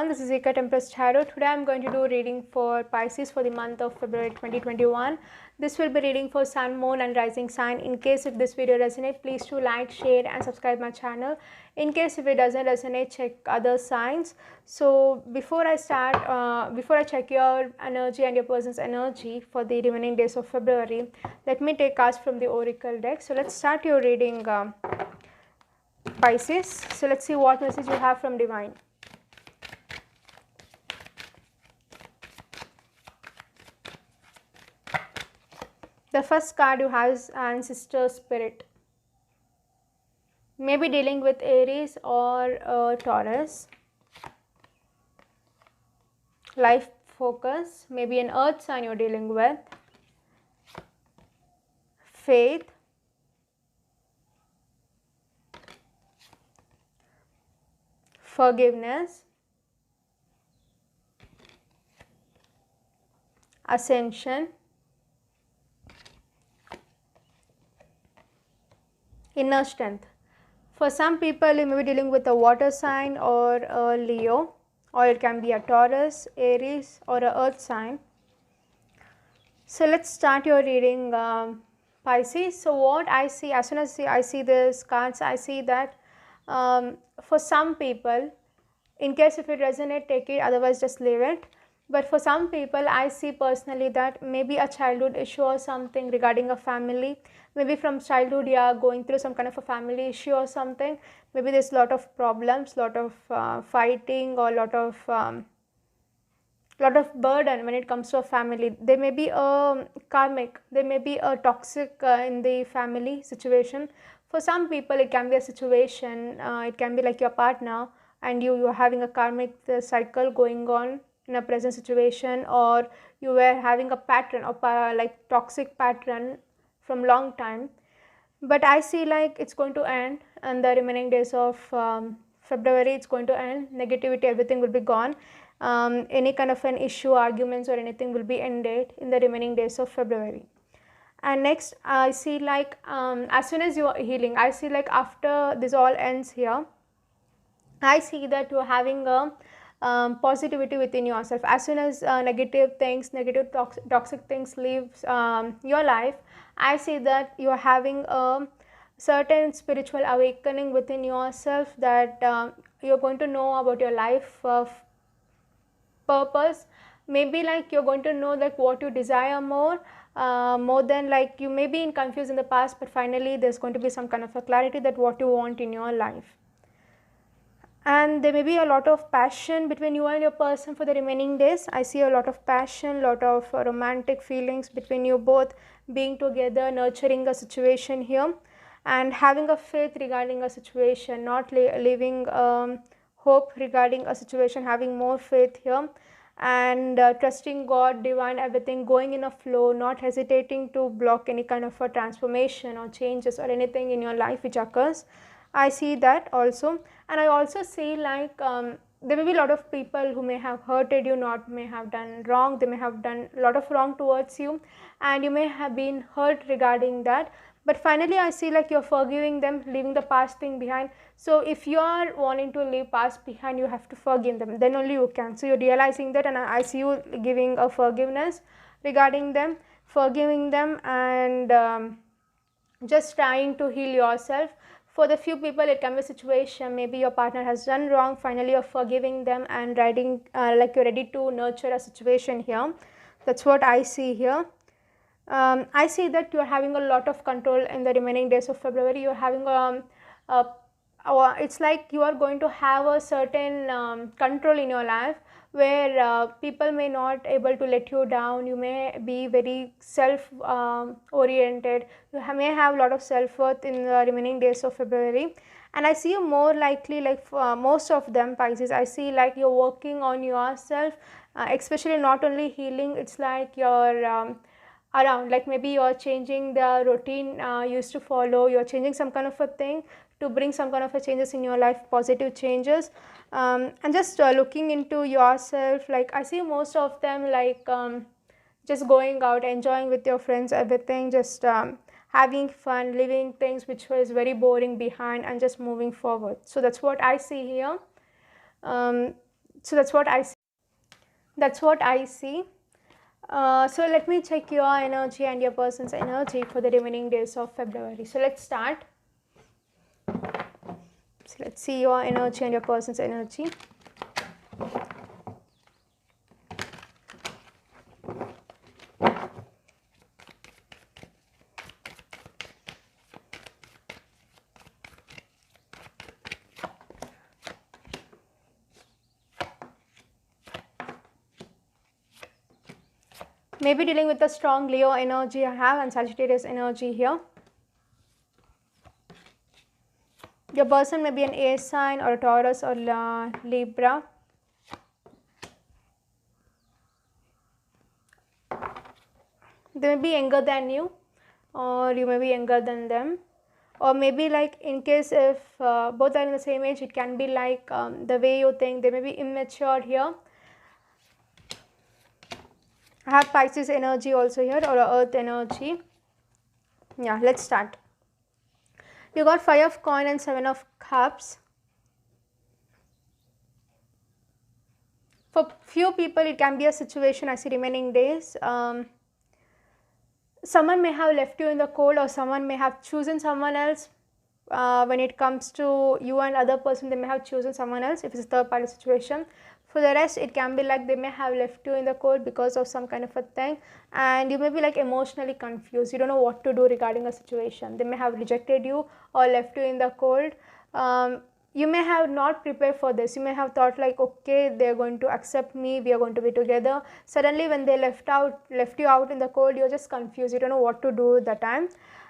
everyone, this is Eka Tempest Tarot. Today I am going to do reading for Pisces for the month of February 2021. This will be reading for Sun, Moon and Rising sign. In case if this video resonates, please do like, share and subscribe my channel. In case if it doesn't resonate, check other signs. So before I start, before I check your energy and your person's energy for the remaining days of February, let me take cards from the Oracle deck. So let's start your reading, Pisces. So let's see what message you have from Divine. The first card you have is Ancestor Spirit. Maybe dealing with Aries or Taurus. Life focus, maybe an earth sign you're dealing with. Faith. Forgiveness. Ascension. Inner strength. For some people, you may be dealing with a water sign or a Leo, or it can be a Taurus, Aries or a earth sign. So let's start your reading, Pisces. So what I see, as soon as I see this cards, I see that for some people, in case if it resonates, take it, otherwise just leave it. But for some people, I see personally that maybe a childhood issue or something regarding a family. Maybe from childhood you are going through some kind of a family issue or something. Maybe there's a lot of problems, lot of fighting or lot of burden when it comes to a family. There may be a karmic, there may be a toxic in the family situation. For some people it can be a situation, it can be like your partner and you are having a karmic cycle going on in a present situation, or you were having a pattern of like toxic pattern from long time. But I see like it's going to end, and the remaining days of February it's going to end. Negativity, everything will be gone. Any kind of an issue, arguments or anything will be ended in the remaining days of February. And next I see like as soon as you are healing, I see like after this all ends here, I see that you are having a positivity within yourself. As soon as negative things, negative toxic things leaves your life, I see that you are having a certain spiritual awakening within yourself, that you're going to know about your life purpose. Maybe like you're going to know like what you desire more than like you may be in confused in the past, but finally there's going to be some kind of a clarity that what you want in your life. And there may be a lot of passion between you and your person for the remaining days. I see a lot of passion, lot of romantic feelings between you both, being together, nurturing a situation here and having a faith regarding a situation, not leaving hope regarding a situation, having more faith here, and trusting God, divine, everything, going in a flow, not hesitating to block any kind of a transformation or changes or anything in your life which occurs. I see that also. And I also see like there may be a lot of people who may have hurted you, not may have done wrong, they may have done a lot of wrong towards you and you may have been hurt regarding that. But finally I see like you're forgiving them, leaving the past thing behind. So if you are wanting to leave past behind, you have to forgive them, then only you can. So you're realizing that, and I see you giving a forgiveness regarding them, forgiving them, and just trying to heal yourself. For the few people it can be a situation, maybe your partner has done wrong, finally you're forgiving them and writing like you're ready to nurture a situation here. That's what I see here. I see that you're having a lot of control in the remaining days of February. You're having it's like you are going to have a certain control in your life, where people may not able to let you down. You may be very self oriented. You may have a lot of self-worth in the remaining days of February. And I see you more likely, like most of them, Pisces, I see like you're working on yourself, especially not only healing, it's like you're around, like maybe you're changing the routine you used to follow, you're changing some kind of a thing to bring some kind of a changes in your life, positive changes, and just looking into yourself. Like I see most of them like just going out, enjoying with your friends, everything, just having fun, living things which was very boring behind and just moving forward. So that's what I see here. So that's what I see. That's what I see. So let me check your energy and your person's energy for the remaining days of February. So let's start. So let's see your energy and your person's energy. Maybe dealing with the strong Leo energy I have and Sagittarius energy here. Your person may be an air sign or a Taurus or Libra. They may be younger than you, or you may be younger than them, or maybe like in case if both are in the same age, it can be like the way you think. They may be immature here. I have Pisces energy also here, or Earth energy. Yeah, let's start. You got 5 of coin and 7 of cups. For few people, it can be a situation I see remaining days. Someone may have left you in the cold, or someone may have chosen someone else. When it comes to you and other person, they may have chosen someone else if it's a third party situation. For the rest, it can be like they may have left you in the cold because of some kind of a thing, and you may be like emotionally confused. You don't know what to do regarding a situation. They may have rejected you or left you in the cold. You may have not prepared for this. You may have thought like, okay, they're going to accept me, we are going to be together. Suddenly when they left you out in the cold, you're just confused. You don't know what to do at that time.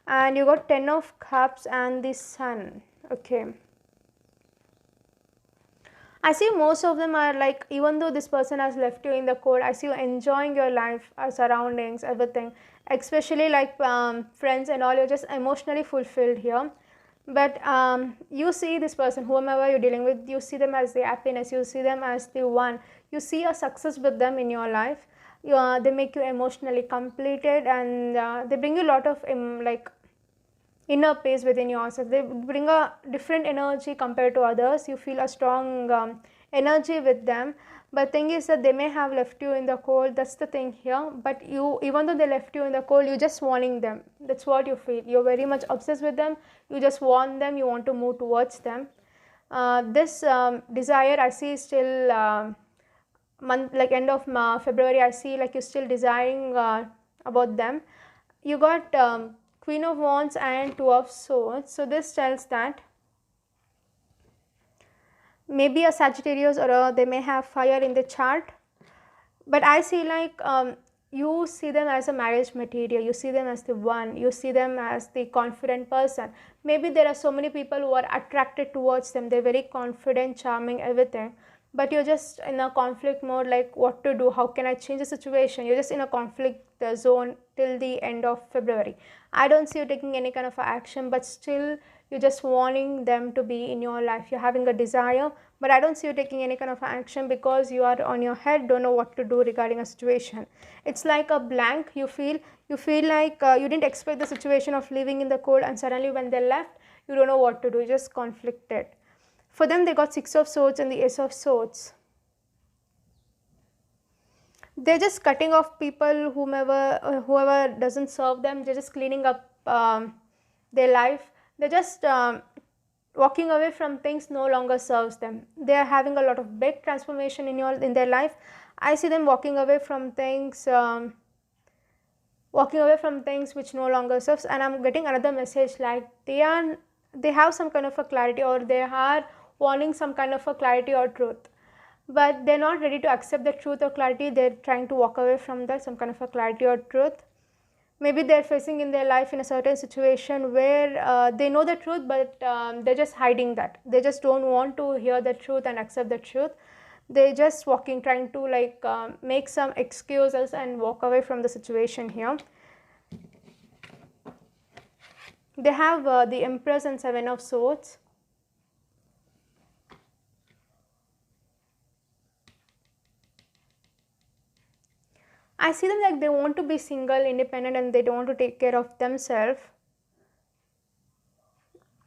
And you got 10 of cups and the sun. Okay, I see most of them are like, even though this person has left you in the cold, I see you enjoying your life, surroundings, everything, especially like friends and all. You're just emotionally fulfilled here. But you see this person, whomever you're dealing with, you see them as the happiness, you see them as the one, you see a success with them in your life. They make you emotionally completed, and they bring you a lot of like inner peace within yourself. They bring a different energy compared to others. You feel a strong energy with them. But thing is that they may have left you in the cold. That's the thing here. But you, even though they left you in the cold, you're just wanting them. That's what you feel. You're very much obsessed with them. You just want them. You want to move towards them. This desire I see still month, like end of February, I see like you're still desiring about them. You got Queen of Wands and Two of Swords. So this tells that maybe a Sagittarius or they may have fire in the chart. But I see like you see them as a marriage material, you see them as the one, you see them as the confident person. Maybe there are so many people who are attracted towards them, they're very confident, charming, everything. But you're just in a conflict mode, like what to do, how can I change the situation. You're just in a conflict zone till the end of February. I don't see you taking any kind of action, but still you're just wanting them to be in your life. You're having a desire, but I don't see you taking any kind of action because you are on your head, don't know what to do regarding a situation. It's like a blank. You feel like you didn't expect the situation of living in the cold, and suddenly when they left, you don't know what to do. You're just conflicted. For them, they got 6 of Swords and the Ace of Swords. They're just cutting off people, whoever doesn't serve them. They're just cleaning up their life. They're just walking away from things no longer serves them. They are having a lot of big transformation in their life. I see them walking away from things which no longer serves. And I'm getting another message like they have some kind of a clarity, or they are wanting some kind of a clarity or truth, but they're not ready to accept the truth or clarity. They're trying to walk away from that, some kind of a clarity or truth. Maybe they're facing in their life in a certain situation where they know the truth, but they're just hiding that. They just don't want to hear the truth and accept the truth. They're just trying to like make some excuses and walk away from the situation here. They have the Empress and 7 of Swords. I see them like they want to be single, independent, and they don't want to take care of themselves.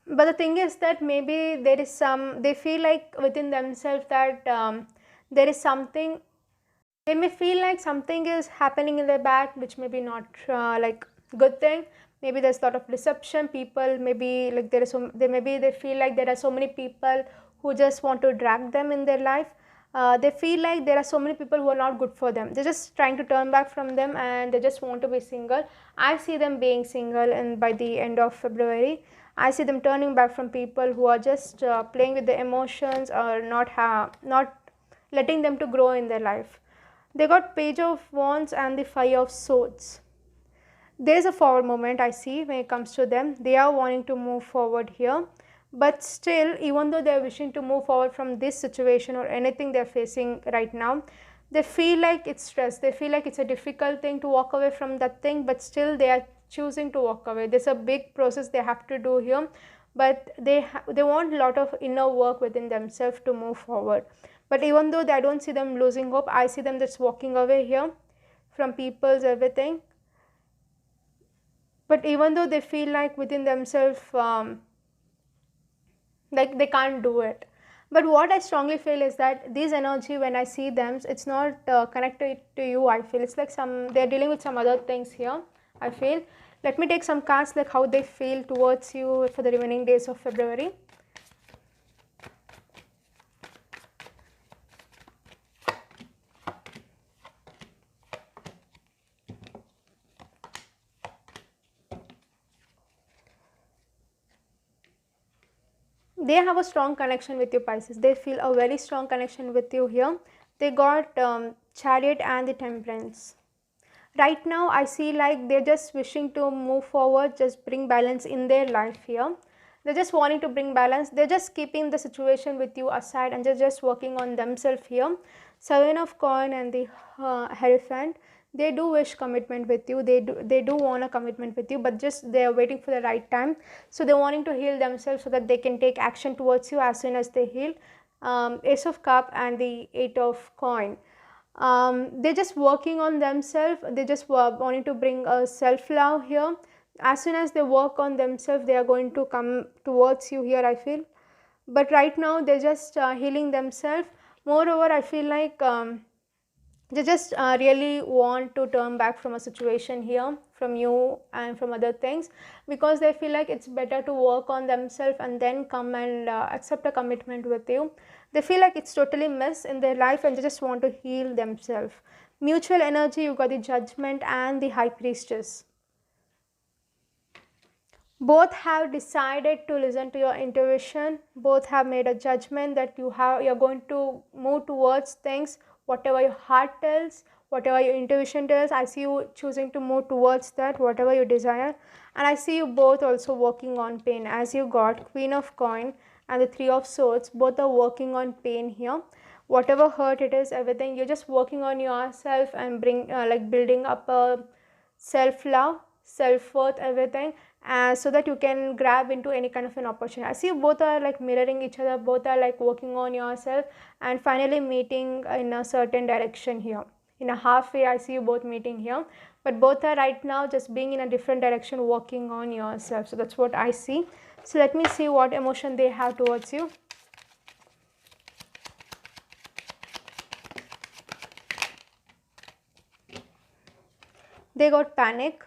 But the thing is that maybe there is they feel like within themselves that There is something, they may feel like something is happening in their back which may be not like good thing. Maybe there's a lot of deception, people maybe like there is so, they maybe they feel like there are so many people who just want to drag them in their life. They feel like there are so many people who are not good for them, they're just trying to turn back from them and they just want to be single. I see them being single, and by the end of February I see them turning back from people who are just playing with the emotions or not letting them to grow in their life. They got Page of Wands and the Five of Swords. There is a forward moment I see when it comes to them. They are wanting to move forward here, but still, even though they are wishing to move forward from this situation or anything they are facing right now, they feel like it's stress. They feel like it's a difficult thing to walk away from that thing, but still they are choosing to walk away. There's a big process they have to do here, but they want a lot of inner work within themselves to move forward. But even though I don't see them losing hope, I see them just walking away here from people's everything. But even though they feel like within themselves like they can't do it, but what I strongly feel is that this energy, when I see them, it's not connected to you. I feel it's like they're dealing with some other things here, I feel. Let me take some cards like how they feel towards you for the remaining days of February. They have a strong connection with you, Pisces. They feel a very strong connection with you here. They got Chariot and the Temperance. Right now I see like they're just wishing to move forward, just bring balance in their life here. They're just wanting to bring balance. They're just keeping the situation with you aside and they're just working on themselves here. Seven of Coin and the Hierophant. They do wish commitment with you. They do want a commitment with you, but just they are waiting for the right time. So they're wanting to heal themselves so that they can take action towards you as soon as they heal. Ace of Cup and the Eight of Coin. They're just working on themselves. They just wanting to bring a self-love here. As soon as they work on themselves, they are going to come towards you here, I feel. But right now they're just healing themselves. Moreover, I feel like they just really want to turn back from a situation here, from you and from other things, because they feel like it's better to work on themselves and then come and accept a commitment with you. They feel like it's totally mess in their life and they just want to heal themselves. Mutual energy, you got the Judgment and the High Priestess. Both have decided to listen to your intuition. Both have made a judgment that you're going to move towards things, whatever your heart tells, whatever your intuition tells. I see you choosing to move towards that, whatever you desire. And I see you both also working on pain, as you got Queen of Coin and the Three of Swords. Both are working on pain here. Whatever hurt it is, everything, you're just working on yourself and building up a self-love, self-worth, everything, so that you can grab into any kind of an opportunity. I see both are like mirroring each other, both are like working on yourself and finally meeting in a certain direction here. In a halfway, I see you both meeting here, but both are right now just being in a different direction, working on yourself. So that's what I see. So let me see what emotion they have towards you. They got Panic,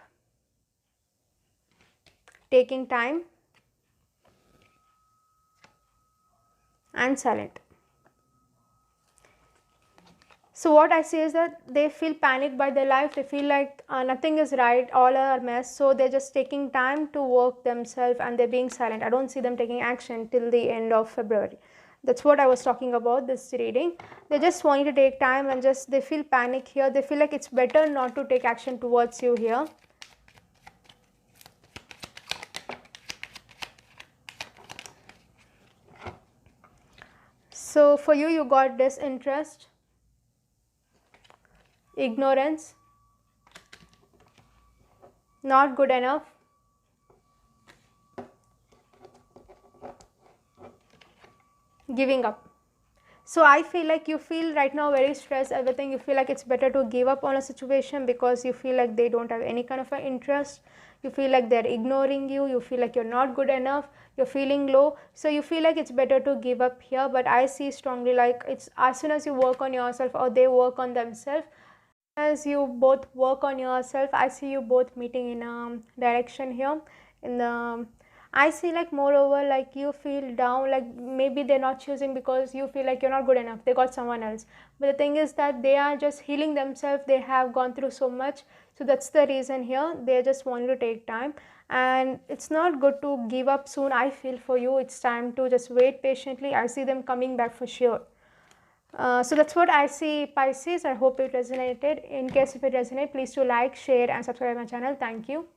Taking Time, and Silent. So what I see is that they feel panicked by their life. They feel like nothing is right, all are a mess. So they're just taking time to work themselves and they're being silent. I don't see them taking action till the end of February. That's what I was talking about this reading. They just want you to take time and just they feel panic here. They feel like it's better not to take action towards you here. So for you, you got disinterest, ignorance, not good enough, giving up. So I feel like you feel right now very stressed, everything, you feel like it's better to give up on a situation because you feel like they don't have any kind of an interest, you feel like they're ignoring you, you feel like you're not good enough, you're feeling low, so you feel like it's better to give up here. But I see strongly like it's as soon as you work on yourself or they work on themselves, as you both work on yourself, I see you both meeting in a direction here. In the I see like moreover like you feel down, like maybe they're not choosing because you feel like you're not good enough, they got someone else. But the thing is that they are just healing themselves, they have gone through so much, so that's the reason here. They just want to take time, and it's not good to give up soon. I feel for you it's time to just wait patiently. I see them coming back for sure. So that's what I see, Pisces. I hope it resonated. In case if it resonated, please do like, share and subscribe my channel. Thank you.